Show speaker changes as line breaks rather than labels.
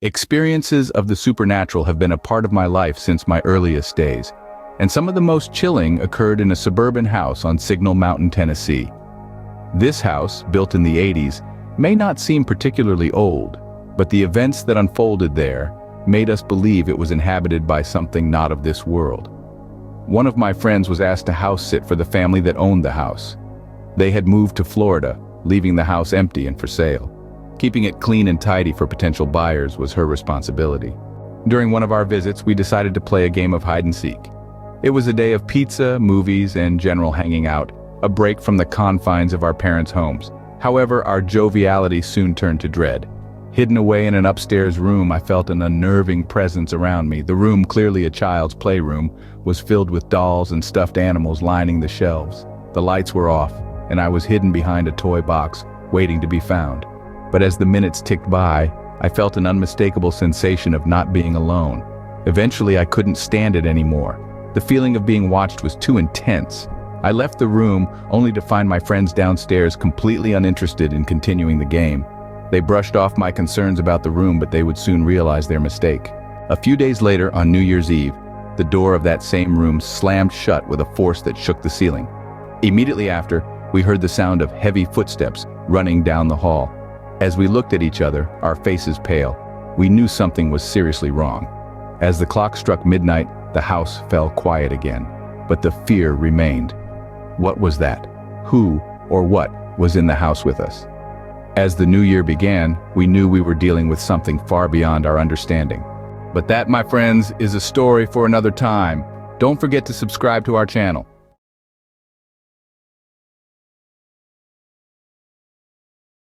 Experiences of the supernatural have been a part of my life since my earliest days, and some of the most chilling occurred in a suburban house on Signal Mountain, Tennessee. This house, built in the 80s, may not seem particularly old, but the events that unfolded there made us believe it was inhabited by something not of this world. One of my friends was asked to house sit for the family that owned the house. They had moved to Florida, leaving the house empty and for sale. Keeping it clean and tidy for potential buyers was her responsibility. During one of our visits, we decided to play a game of hide and seek. It was a day of pizza, movies, and general hanging out, a break from the confines of our parents' homes. However, our joviality soon turned to dread. Hidden away in an upstairs room, I felt an unnerving presence around me. The room, clearly a child's playroom, was filled with dolls and stuffed animals lining the shelves. The lights were off, and I was hidden behind a toy box, waiting to be found. But as the minutes ticked by, I felt an unmistakable sensation of not being alone. Eventually, I couldn't stand it anymore. The feeling of being watched was too intense. I left the room only to find my friends downstairs completely uninterested in continuing the game. They brushed off my concerns about the room, but they would soon realize their mistake. A few days later, on New Year's Eve, the door of that same room slammed shut with a force that shook the ceiling. Immediately after, we heard the sound of heavy footsteps running down the hall. As we looked at each other, our faces pale, we knew something was seriously wrong. As the clock struck midnight, the house fell quiet again, but the fear remained. What was that? Who or what was in the house with us? As the new year began, we knew we were dealing with something far beyond our understanding. But that, my friends, is a story for another time. Don't forget to subscribe to our channel.